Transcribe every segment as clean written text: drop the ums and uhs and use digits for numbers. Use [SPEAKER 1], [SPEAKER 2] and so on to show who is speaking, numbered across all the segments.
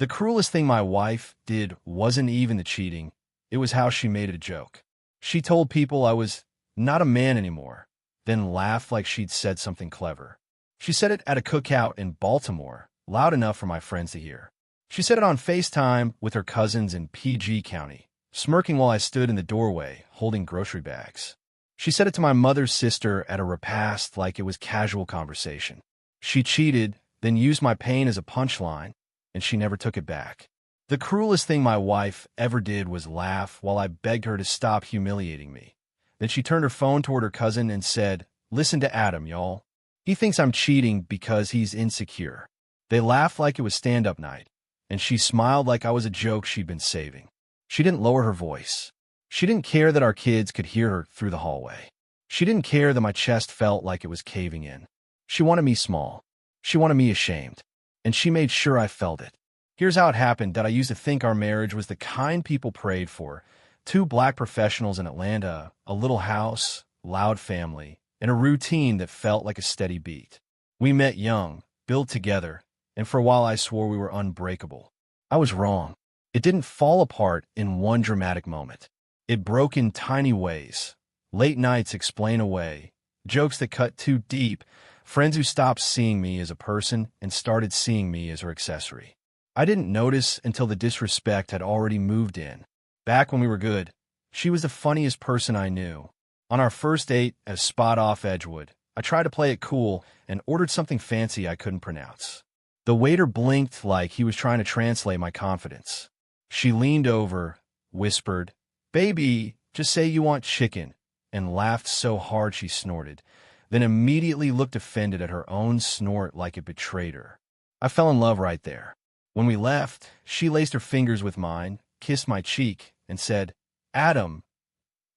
[SPEAKER 1] The cruelest thing my wife did wasn't even the cheating, it was how she made it a joke. She told people I was not a man anymore, then laughed like she'd said something clever. She said it at a cookout in Baltimore, loud enough for my friends to hear. She said it on FaceTime with her cousins in PG County, smirking while I stood in the doorway holding grocery bags. She said it to my mother's sister at a repast like it was casual conversation. She cheated, then used my pain as a punchline, and she never took it back. The cruelest thing my wife ever did was laugh while I begged her to stop humiliating me. Then she turned her phone toward her cousin and said, "Listen to Adam, y'all. He thinks I'm cheating because he's insecure." They laughed like it was stand-up night, and she smiled like I was a joke she'd been saving. She didn't lower her voice. She didn't care that our kids could hear her through the hallway. She didn't care that my chest felt like it was caving in. She wanted me small. She wanted me ashamed. And she made sure I felt it. Here's how it happened that I used to think our marriage was the kind people prayed for. Two black professionals in Atlanta, a little house, loud family, and a routine that felt like a steady beat. We met young, built together, and for a while I swore we were unbreakable. I was wrong. It didn't fall apart in one dramatic moment. It broke in tiny ways. Late nights explain away, jokes that cut too deep, friends who stopped seeing me as a person and started seeing me as her accessory. I didn't notice until the disrespect had already moved in. Back when we were good, she was the funniest person I knew. On our first date at a spot off Edgewood, I tried to play it cool and ordered something fancy I couldn't pronounce. The waiter blinked like he was trying to translate my confidence. She leaned over, whispered, "Baby, just say you want chicken," and laughed so hard she snorted, then immediately looked offended at her own snort like it betrayed her. I fell in love right there. When we left, she laced her fingers with mine, kissed my cheek, and said, "Adam,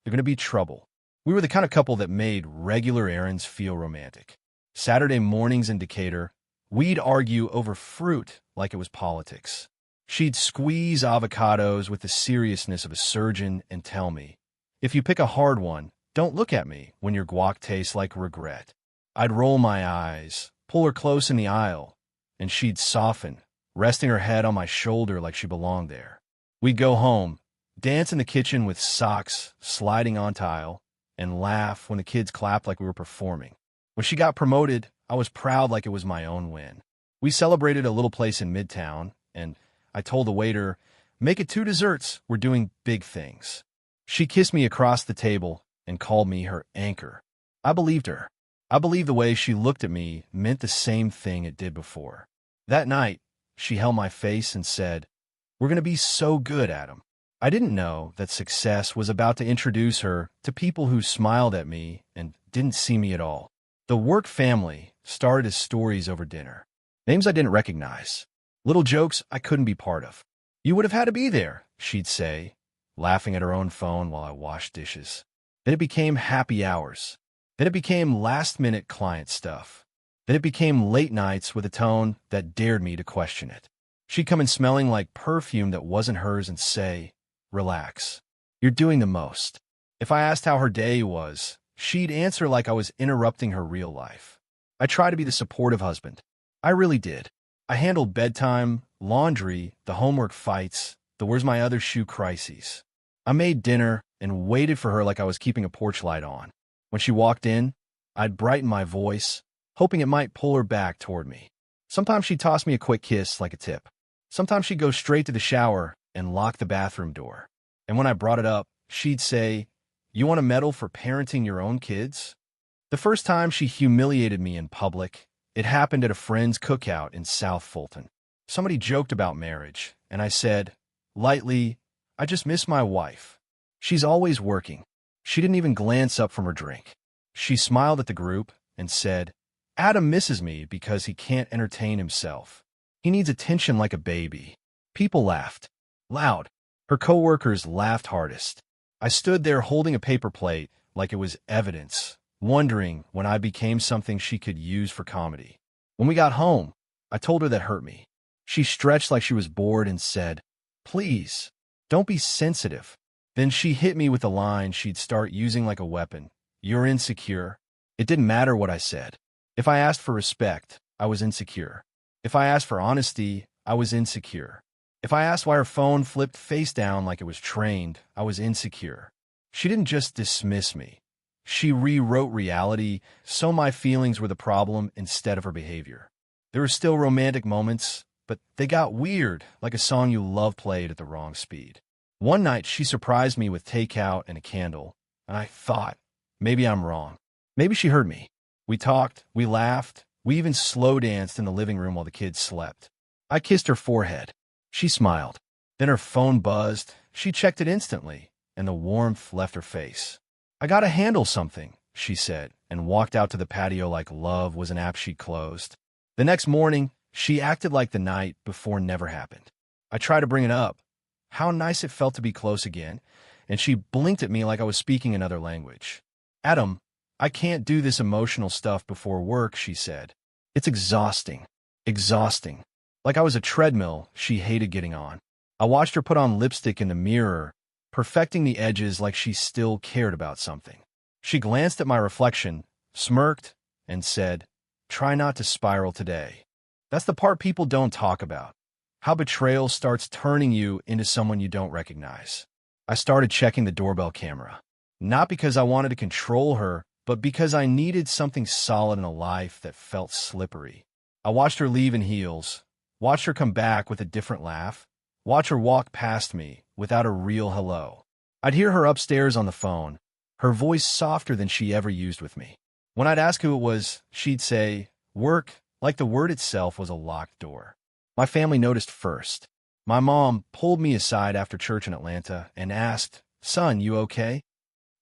[SPEAKER 1] you're going to be trouble." We were the kind of couple that made regular errands feel romantic. Saturday mornings in Decatur, we'd argue over fruit like it was politics. She'd squeeze avocados with the seriousness of a surgeon and tell me, "If you pick a hard one, don't look at me when your guac tastes like regret." I'd roll my eyes, pull her close in the aisle, and she'd soften, resting her head on my shoulder like she belonged there. We'd go home, dance in the kitchen with socks sliding on tile, and laugh when the kids clapped like we were performing. When she got promoted, I was proud like it was my own win. We celebrated a little place in Midtown, and I told the waiter, "Make it 2 desserts, we're doing big things." She kissed me across the table and called me her anchor. I believed her. I believed the way she looked at me meant the same thing it did before. That night, she held my face and said, "We're going to be so good, Adam." I didn't know that success was about to introduce her to people who smiled at me and didn't see me at all. The work family started as stories over dinner. Names I didn't recognize. Little jokes I couldn't be part of. "You would have had to be there," she'd say, laughing at her own phone while I washed dishes. Then it became happy hours. Then it became last-minute client stuff. Then it became late nights with a tone that dared me to question it. She'd come in smelling like perfume that wasn't hers and say, "Relax. You're doing the most." If I asked how her day was, she'd answer like I was interrupting her real life. I tried to be the supportive husband. I really did. I handled bedtime, laundry, the homework fights, the "where's my other shoe" crises. I made dinner and waited for her like I was keeping a porch light on. When she walked in, I'd brighten my voice, hoping it might pull her back toward me. Sometimes she'd toss me a quick kiss like a tip. Sometimes she'd go straight to the shower and lock the bathroom door. And when I brought it up, she'd say, "You want a medal for parenting your own kids?" The first time she humiliated me in public, it happened at a friend's cookout in South Fulton. Somebody joked about marriage, and I said, lightly, "I just miss my wife. She's always working." She didn't even glance up from her drink. She smiled at the group and said, "Adam misses me because he can't entertain himself. He needs attention like a baby." People laughed. Loud. Her coworkers laughed hardest. I stood there holding a paper plate like it was evidence, wondering when I became something she could use for comedy. When we got home, I told her that hurt me. She stretched like she was bored and said, "Please, don't be sensitive." Then she hit me with a line she'd start using like a weapon. "You're insecure." It didn't matter what I said. If I asked for respect, I was insecure. If I asked for honesty, I was insecure. If I asked why her phone flipped face down like it was trained, I was insecure. She didn't just dismiss me. She rewrote reality, so my feelings were the problem instead of her behavior. There were still romantic moments, but they got weird, like a song you love played at the wrong speed. One night, she surprised me with takeout and a candle, and I thought, maybe I'm wrong. Maybe she heard me. We talked, we laughed, we even slow danced in the living room while the kids slept. I kissed her forehead. She smiled. Then her phone buzzed. She checked it instantly, and the warmth left her face. I gotta handle something, she said, and walked out to the patio like love was an app she'd closed. The next morning, she acted like the night before never happened. I tried to bring it up. How nice it felt to be close again, and she blinked at me like I was speaking another language. Adam, I can't do this emotional stuff before work, she said. It's exhausting. Exhausting. Like I was a treadmill she hated getting on. I watched her put on lipstick in the mirror, perfecting the edges like she still cared about something. She glanced at my reflection, smirked, and said, "Try not to spiral today." That's the part people don't talk about. How betrayal starts turning you into someone you don't recognize. I started checking the doorbell camera. Not because I wanted to control her, but because I needed something solid in a life that felt slippery. I watched her leave in heels, watched her come back with a different laugh, watch her walk past me without a real hello. I'd hear her upstairs on the phone, her voice softer than she ever used with me. When I'd ask who it was, she'd say, "Work," like the word itself was a locked door. My family noticed first. My mom pulled me aside after church in Atlanta and asked, "Son, you okay?"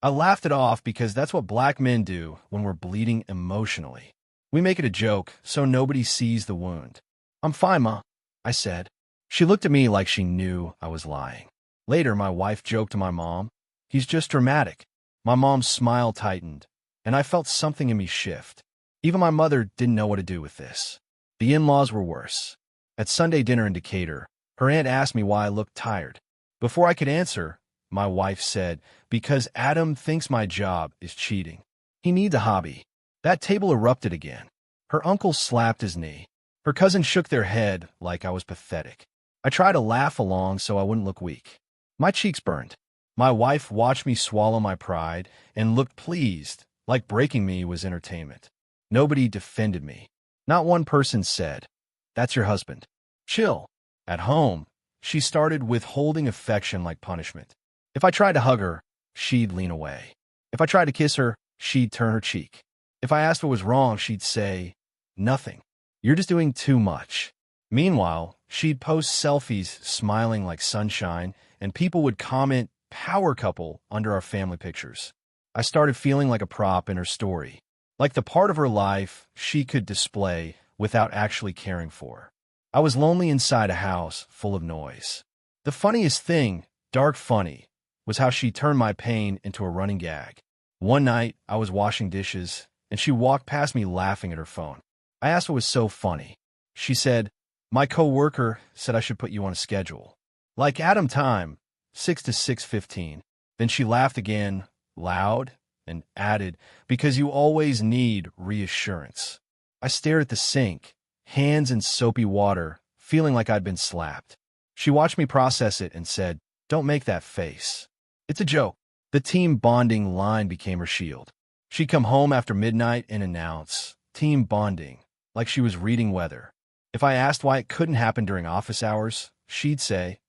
[SPEAKER 1] I laughed it off because that's what black men do when we're bleeding emotionally. We make it a joke so nobody sees the wound. "I'm fine, Ma," I said. She looked at me like she knew I was lying. Later, my wife joked to my mom, "He's just dramatic." My mom's smile tightened, and I felt something in me shift. Even my mother didn't know what to do with this. The in-laws were worse. At Sunday dinner in Decatur, her aunt asked me why I looked tired. Before I could answer, my wife said, "Because Adam thinks my job is cheating. He needs a hobby." That table erupted again. Her uncle slapped his knee. Her cousins shook their head like I was pathetic. I tried to laugh along so I wouldn't look weak. My cheeks burned. My wife watched me swallow my pride and looked pleased, like breaking me was entertainment. Nobody defended me. Not one person said, "That's your husband. Chill." At home, she started withholding affection like punishment. If I tried to hug her, she'd lean away. If I tried to kiss her, she'd turn her cheek. If I asked what was wrong, she'd say, "Nothing. You're just doing too much." Meanwhile, she'd post selfies smiling like sunshine, and people would comment, "Power couple," under our family pictures. I started feeling like a prop in her story, like the part of her life she could display without actually caring for. I was lonely inside a house full of noise. The funniest thing, dark funny, was how she turned my pain into a running gag. One night, I was washing dishes, and she walked past me laughing at her phone. I asked what was so funny. She said, "My coworker said I should put you on a schedule. Like Adam time, 6 to 6:15. Then she laughed again, loud, and added, "Because you always need reassurance." I stared at the sink, hands in soapy water, feeling like I'd been slapped. She watched me process it and said, "Don't make that face. It's a joke." The team bonding line became her shield. She'd come home after midnight and announce, "Team bonding," like she was reading weather. If I asked why it couldn't happen during office hours, she'd say,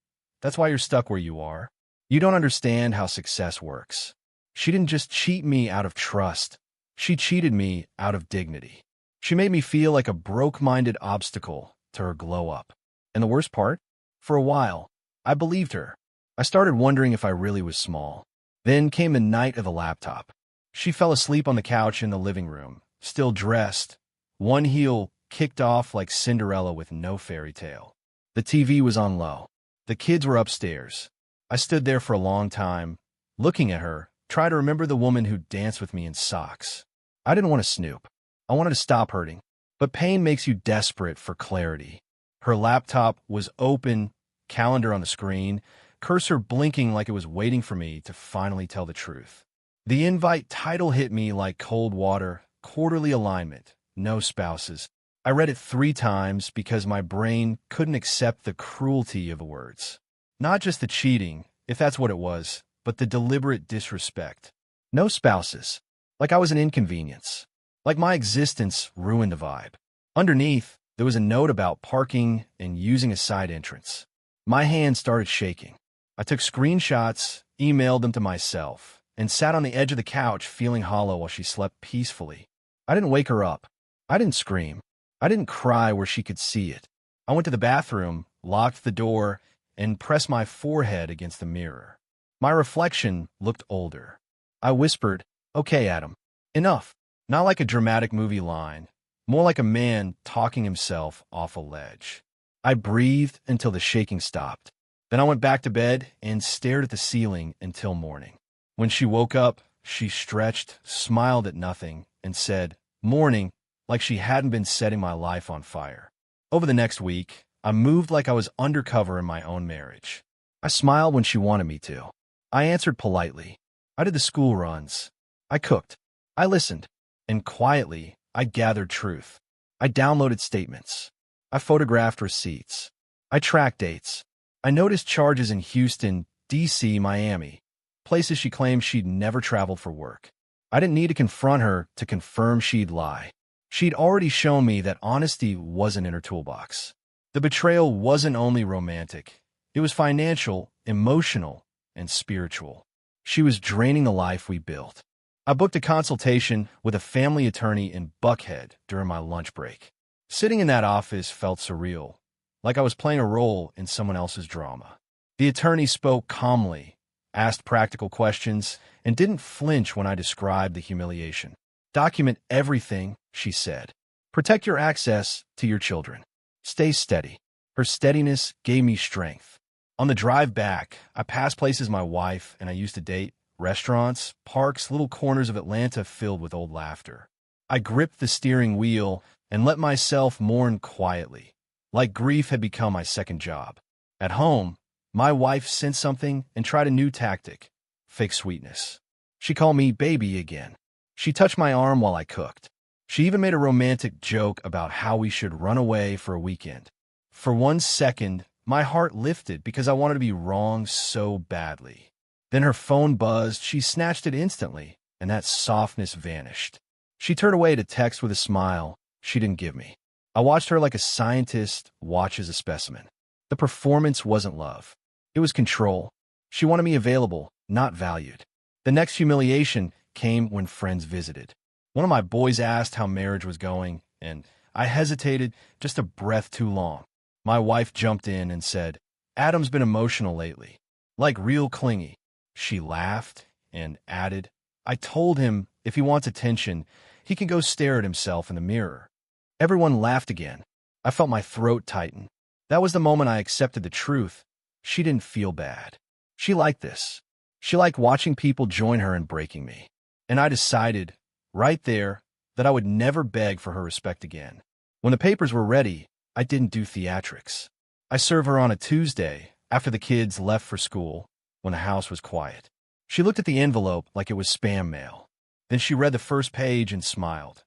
[SPEAKER 1] "That's why you're stuck where you are. You don't understand how success works." She didn't just cheat me out of trust. She cheated me out of dignity. She made me feel like a broke-minded obstacle to her glow-up. And the worst part? For a while, I believed her. I started wondering if I really was small. Then came the night of the laptop. She fell asleep on the couch in the living room, still dressed, one heel kicked off like Cinderella with no fairy tale. The TV was on low. The kids were upstairs. I stood there for a long time, looking at her, trying to remember the woman who danced with me in socks. I didn't want to snoop. I wanted to stop hurting. But pain makes you desperate for clarity. Her laptop was open, calendar on the screen, cursor blinking like it was waiting for me to finally tell the truth. The invite title hit me like cold water, quarterly alignment, no spouses. I read it 3 times because my brain couldn't accept the cruelty of the words. Not just the cheating, if that's what it was, but the deliberate disrespect. No spouses. Like I was an inconvenience. Like my existence ruined the vibe. Underneath, there was a note about parking and using a side entrance. My hands started shaking. I took screenshots, emailed them to myself, and sat on the edge of the couch feeling hollow while she slept peacefully. I didn't wake her up. I didn't scream. I didn't cry where she could see it. I went to the bathroom, locked the door, and pressed my forehead against the mirror. My reflection looked older. I whispered, "Okay, Adam, enough." Not like a dramatic movie line, more like a man talking himself off a ledge. I breathed until the shaking stopped. Then I went back to bed and stared at the ceiling until morning. When she woke up, she stretched, smiled at nothing, and said, "Morning," like she hadn't been setting my life on fire. Over the next week, I moved like I was undercover in my own marriage. I smiled when she wanted me to. I answered politely. I did the school runs. I cooked. I listened. And quietly, I gathered truth. I downloaded statements. I photographed receipts. I tracked dates. I noticed charges in Houston, D.C., Miami, places she claimed she'd never traveled for work. I didn't need to confront her to confirm she'd lie. She'd already shown me that honesty wasn't in her toolbox. The betrayal wasn't only romantic. It was financial, emotional, and spiritual. She was draining the life we built. I booked a consultation with a family attorney in Buckhead during my lunch break. Sitting in that office felt surreal, like I was playing a role in someone else's drama. The attorney spoke calmly, asked practical questions, and didn't flinch when I described the humiliation. "Document everything," she said. "Protect your access to your children. Stay steady." Her steadiness gave me strength. On the drive back, I passed places my wife and I used to date, restaurants, parks, little corners of Atlanta filled with old laughter. I gripped the steering wheel and let myself mourn quietly, like grief had become my second job. At home, my wife sensed something and tried a new tactic, fake sweetness. She called me baby again. She touched my arm while I cooked. She even made a romantic joke about how we should run away for a weekend. For 1 second, my heart lifted because I wanted to be wrong so badly. Then her phone buzzed, she snatched it instantly, and that softness vanished. She turned away to text with a smile she didn't give me. I watched her like a scientist watches a specimen. The performance wasn't love. It was control. She wanted me available, not valued. The next humiliation came when friends visited. One of my boys asked how marriage was going, and I hesitated just a breath too long. My wife jumped in and said, "Adam's been emotional lately, like real clingy." She laughed and added, "I told him if he wants attention, he can go stare at himself in the mirror." Everyone laughed again. I felt my throat tighten. That was the moment I accepted the truth. She didn't feel bad. She liked this. She liked watching people join her in breaking me. And I decided, right there, that I would never beg for her respect again. When the papers were ready, I didn't do theatrics. I served her on a Tuesday, after the kids left for school, when the house was quiet. She looked at the envelope like it was spam mail. Then she read the first page and smiled.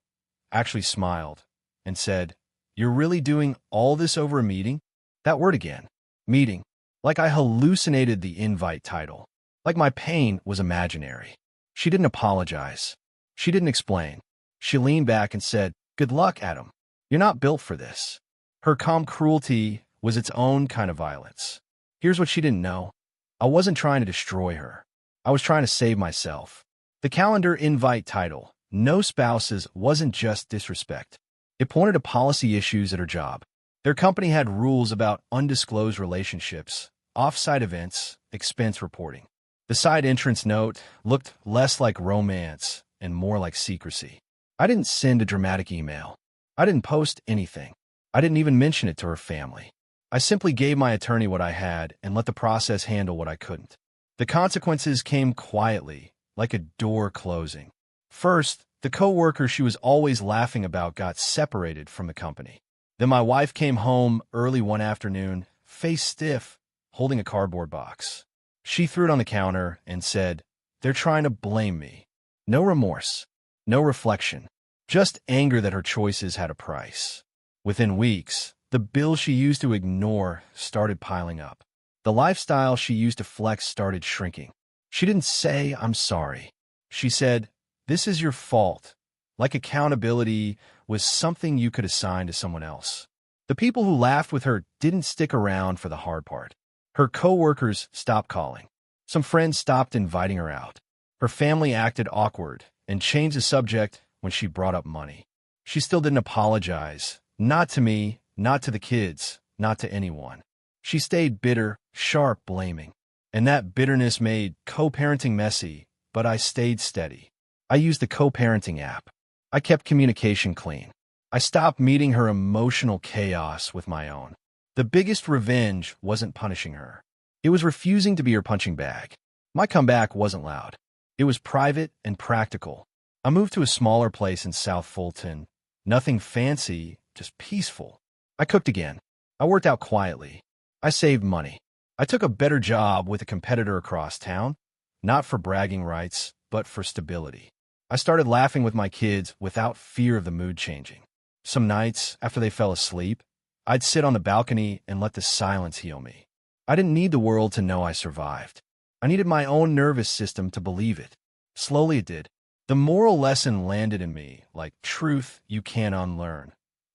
[SPEAKER 1] Actually smiled, and said, "You're really doing all this over a meeting?" That word again. Meeting. Like I hallucinated the invite title. Like my pain was imaginary. She didn't apologize. She didn't explain. She leaned back and said, "Good luck, Adam. You're not built for this." Her calm cruelty was its own kind of violence. Here's what she didn't know. I wasn't trying to destroy her. I was trying to save myself. The calendar invite title, "No Spouses," wasn't just disrespect. It pointed to policy issues at her job. Their company had rules about undisclosed relationships, off-site events, expense reporting. The side entrance note looked less like romance and more like secrecy. I didn't send a dramatic email. I didn't post anything. I didn't even mention it to her family. I simply gave my attorney what I had and let the process handle what I couldn't. The consequences came quietly, like a door closing. First, the coworker she was always laughing about got separated from the company. Then my wife came home early one afternoon, face stiff, holding a cardboard box. She threw it on the counter and said, "They're trying to blame me." No remorse, no reflection, just anger that her choices had a price. Within weeks, the bills she used to ignore started piling up. The lifestyle she used to flex started shrinking. She didn't say, "I'm sorry." She said, "This is your fault," like accountability was something you could assign to someone else. The people who laughed with her didn't stick around for the hard part. Her coworkers stopped calling. Some friends stopped inviting her out. Her family acted awkward and changed the subject when she brought up money. She still didn't apologize. Not to me, not to the kids, not to anyone. She stayed bitter, sharp, blaming. And that bitterness made co-parenting messy, but I stayed steady. I used the co-parenting app. I kept communication clean. I stopped meeting her emotional chaos with my own. The biggest revenge wasn't punishing her. It was refusing to be her punching bag. My comeback wasn't loud. It was private and practical. I moved to a smaller place in South Fulton. Nothing fancy, just peaceful. I cooked again. I worked out quietly. I saved money. I took a better job with a competitor across town, not for bragging rights, but for stability. I started laughing with my kids without fear of the mood changing. Some nights, after they fell asleep, I'd sit on the balcony and let the silence heal me. I didn't need the world to know I survived. I needed my own nervous system to believe it. Slowly it did. The moral lesson landed in me, like truth you can't unlearn.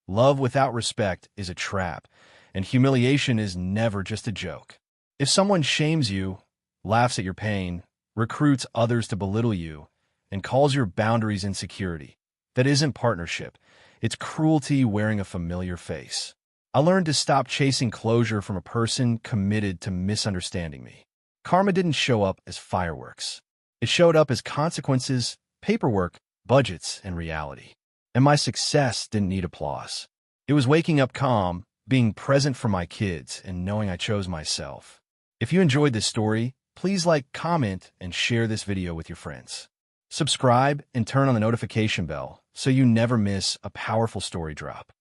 [SPEAKER 1] Love without respect is a trap, and humiliation is never just a joke. If someone shames you, laughs at your pain, recruits others to belittle you, and calls your boundaries insecurity, that isn't partnership. It's cruelty wearing a familiar face. I learned to stop chasing closure from a person committed to misunderstanding me. Karma didn't show up as fireworks. It showed up as consequences, paperwork, budgets, and reality. And my success didn't need applause. It was waking up calm, being present for my kids, and knowing I chose myself. If you enjoyed this story, please like, comment, and share this video with your friends. Subscribe and turn on the notification bell so you never miss a powerful story drop.